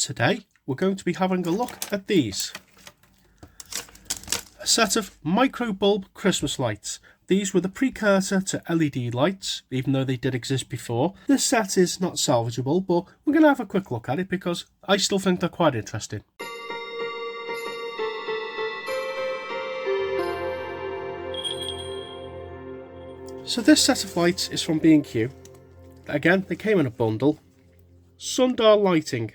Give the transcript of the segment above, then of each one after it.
Today we're going to be having a look at these. A set of micro bulb Christmas lights. These were the precursor to LED lights, even though they did exist before. This set is not salvageable, but we're going to have a quick look at it because I still think they're quite interesting. So this set of lights is from B&Q. Again, they came in a bundle. Sundial lighting.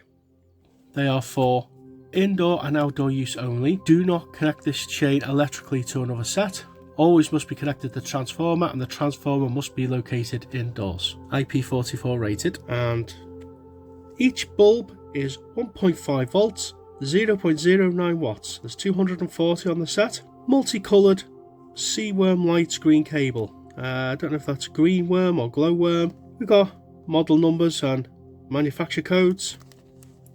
They are for indoor and outdoor use only. Do not connect this chain electrically to another set. Always must be connected to the transformer, and the transformer must be located indoors. IP44 rated, and each bulb is 1.5 volts, 0.09 watts. There's 240 on the set. Multicoloured sea worm lights green cable. I don't know if that's green worm or glow worm. We've got model numbers and manufacturer codes,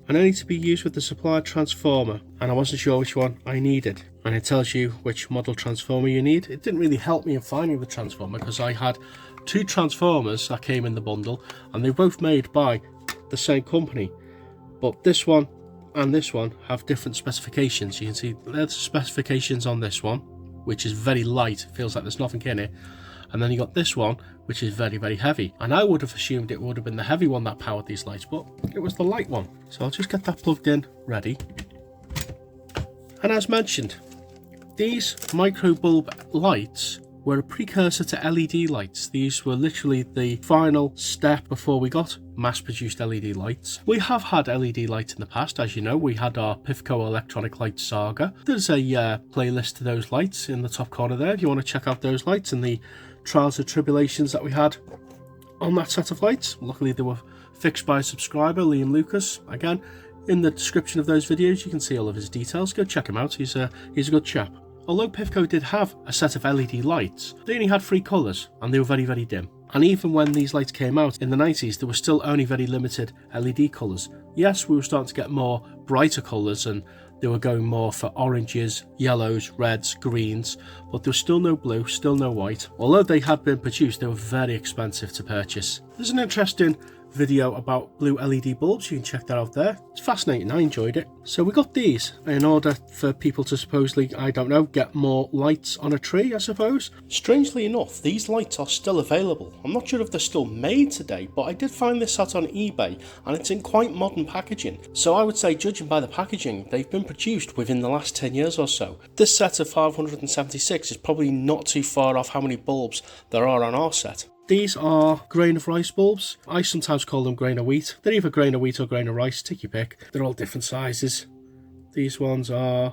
and only to be used with the supplied transformer, and I wasn't sure which one I needed, and it tells you which model transformer you need. It didn't really help me in finding the transformer because I had two transformers that came in the bundle and they're both made by the same company, but this one and this one have different specifications. You can see there's specifications on this one, which is very light, feels like there's nothing in it. And then you got this one, which is very, very heavy. And I would have assumed it would have been the heavy one that powered these lights, but it was the light one. So I'll just get that plugged in, ready. And as mentioned, these micro bulb lights were a precursor to LED lights. These were literally the final step before we got mass-produced LED lights. We have had LED lights in the past, as you know. We had our Pifco electronic light saga. There's a playlist to those lights in the top corner there if you want to check out those lights and the trials and tribulations that we had on that set of lights. Luckily they were fixed by a subscriber, Liam Lucas. Again, in the description of those videos you can see all of his details. Go check him out, he's a good chap. Although Pifco did have a set of LED lights, they only had 3 colours and they were very, very dim. And even when these lights came out in the 90s, there were still only very limited LED colours. Yes, we were starting to get more brighter colours and they were going more for oranges, yellows, reds, greens, but there was still no blue, still no white. Although they had been produced, they were very expensive to purchase. There's an interesting video about blue LED bulbs, you can check that out there. It's fascinating, I enjoyed it. So we got these in order for people to supposedly, I don't know, get more lights on a tree, I suppose. Strangely enough, these lights are still available. I'm not sure if they're still made today, but I did find this set on eBay and it's in quite modern packaging. So I would say, judging by the packaging, they've been produced within the last 10 years or so. This set of 576 is probably not too far off how many bulbs there are on our set. These are grain of rice bulbs. I sometimes call them grain of wheat. They're either grain of wheat or grain of rice, take your pick. They're all different sizes. These ones they're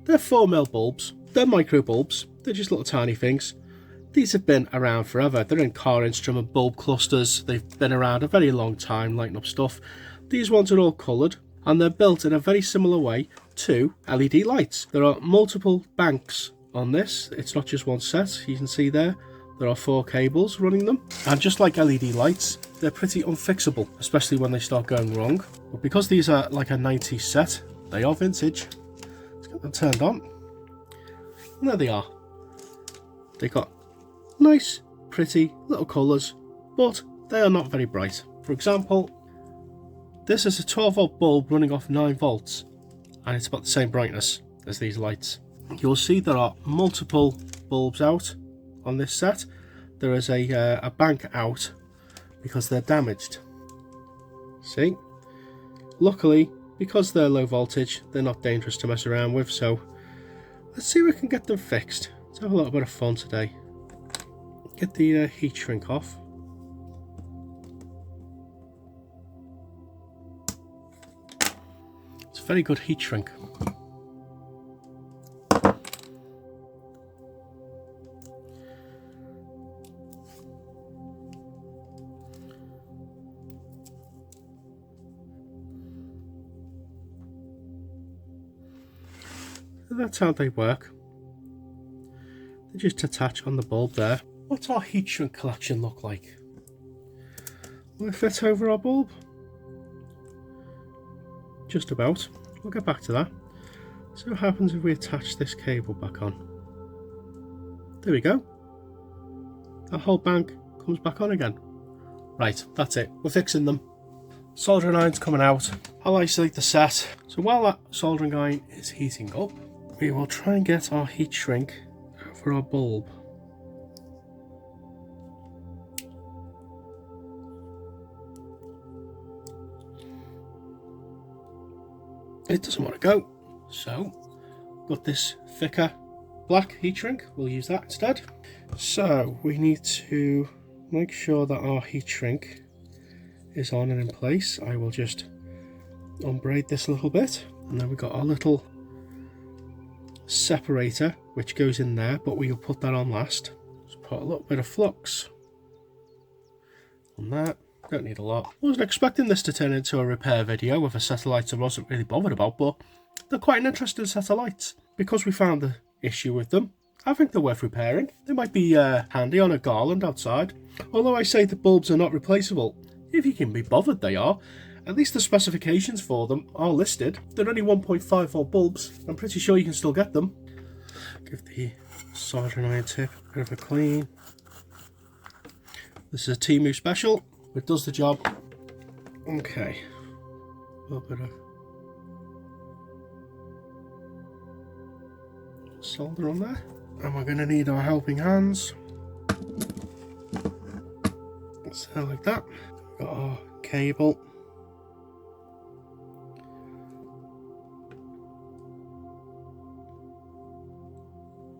4mm bulbs. They're micro bulbs. They're just little tiny things. These have been around forever. They're in car instrument bulb clusters. They've been around a very long time, lighting up stuff. These ones are all coloured and they're built in a very similar way to LED lights. There are multiple banks on this. It's not just one set, you can see there. There are 4 cables running them, and just like LED lights, they're pretty unfixable, especially when they start going wrong. But because these are like a 90s set, they are vintage. Let's get them turned on. And there they are. They got nice, pretty little colours, but they are not very bright. For example, this is a 12-volt bulb running off 9 volts, and it's about the same brightness as these lights. You'll see there are multiple bulbs out on this set. There is a bank out because they're damaged. See? Luckily, because they're low voltage, they're not dangerous to mess around with, so let's see if we can get them fixed. Let's have a little bit of fun today. Get the heat shrink off. It's a very good heat shrink. That's how they work. They just attach on the bulb there. What's our heat shrink collection look like? Will it fit over our bulb? Just about. We'll get back to that. So what happens if we attach this cable back on? There we go. That whole bank comes back on again. Right, that's it. We're fixing them. Soldering iron's coming out. I'll isolate the set. So while that soldering iron is heating up, we will try and get our heat shrink over our bulb. It doesn't want to go, so got this thicker black heat shrink. We'll use that instead. So we need to make sure that our heat shrink is on and in place. I will just unbraid this a little bit, and then we've got our little separator which goes in there, but we'll put that on last. Just put a little bit of flux on that. Don't need a lot. I wasn't expecting this to turn into a repair video with a set of lights I wasn't really bothered about, but they're quite an interesting set of lights. Because we found the issue with them, I think they're worth repairing. They might be handy on a garland outside. Although I say the bulbs are not replaceable, if you can be bothered they are. At least the specifications for them are listed. They're only 1.5 volt bulbs. I'm pretty sure you can still get them. Give the soldering iron tip a bit of a clean. This is a Temu special. It does the job. Okay. A little bit of solder on there. And we're going to need our helping hands. So like that. We've got our cable.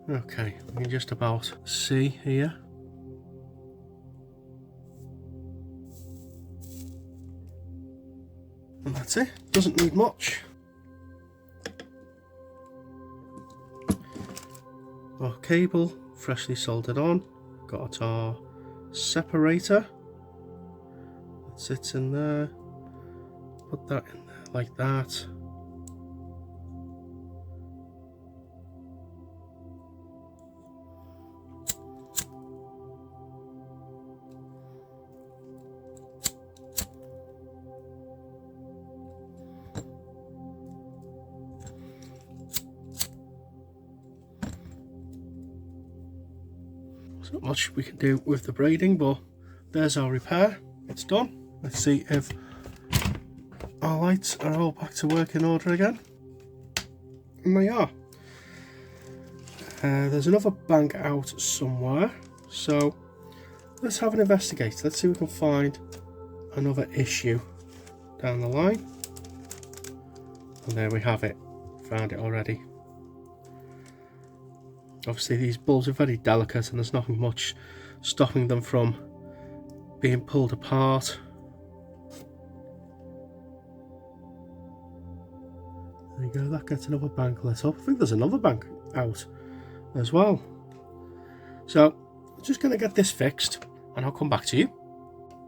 Okay, we can just about see here. And that's it. Doesn't need much. Our cable freshly soldered on. Got our separator that sits in there. Put that in there like that. Not much we can do with the braiding, but there's our repair. It's done. Let's see if our lights are all back to work in order again. And they are. There's another bank out somewhere, so let's have an investigate. Let's see if we can find another issue down the line. And there we have it. Found it already. Obviously these bulbs are very delicate and there's nothing much stopping them from being pulled apart. There you go, that gets another bank lit up. I think there's another bank out as well. So I'm just going to get this fixed and I'll come back to you.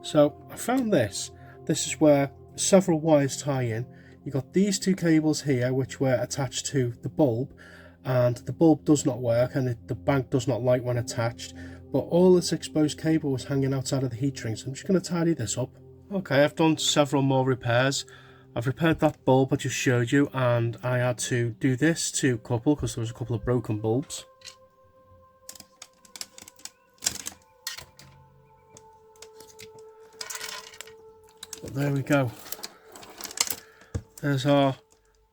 So I found this. This is where several wires tie in. You've got these two cables here which were attached to the bulb, and the bulb does not work and the bank does not light when attached, but all this exposed cable was hanging outside of the heat shrink, so I'm just going to tidy this up. Okay, I've done several more repairs. I've repaired that bulb I just showed you, and I had to do this to a couple because there was a couple of broken bulbs. But there we go. There's our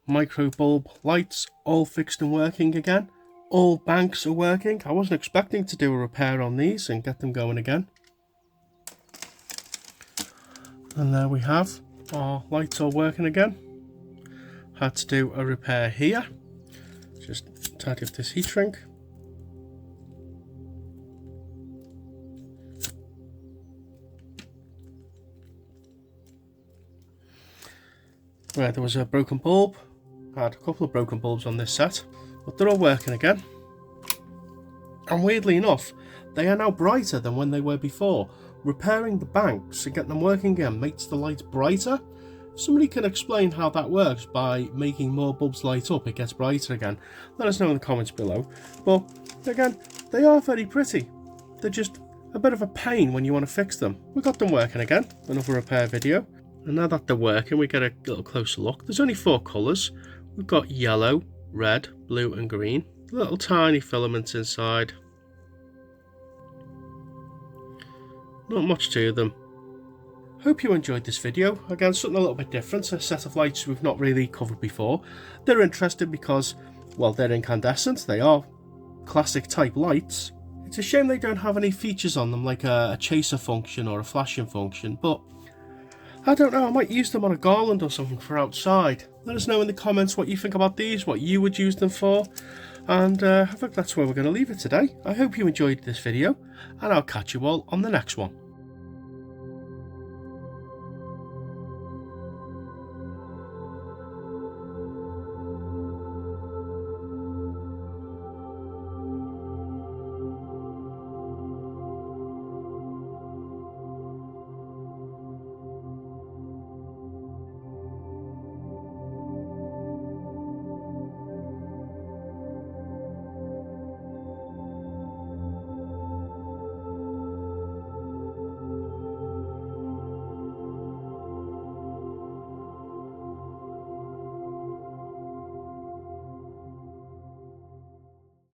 micro bulb lights all fixed and working again. All banks are working. I wasn't expecting to do a repair on these and get them going again. And there we have our lights all working again. Had to do a repair here. Just tidy up this heat shrink. Where there was a broken bulb. I had a couple of broken bulbs on this set, but they're all working again. And weirdly enough, they are now brighter than when they were before. Repairing the banks and getting them working again makes the lights brighter. If somebody can explain how that works by making more bulbs light up, it gets brighter again, let us know in the comments below. But again, they are very pretty. They're just a bit of a pain when you want to fix them. We got them working again, another repair video. And now that they're working, we get a little closer look. There's only 4 colours. We've got yellow, red, blue and green. Little tiny filaments inside. Not much to them. Hope you enjoyed this video. Again, something a little bit different, a set of lights we've not really covered before. They're interesting because, well, they're incandescent, they are classic type lights. It's a shame they don't have any features on them like a chaser function or a flashing function, but I don't know, I might use them on a garland or something for outside. Let us know in the comments what you think about these, what you would use them for, and I think that's where we're going to leave it today. I hope you enjoyed this video, and I'll catch you all on the next one.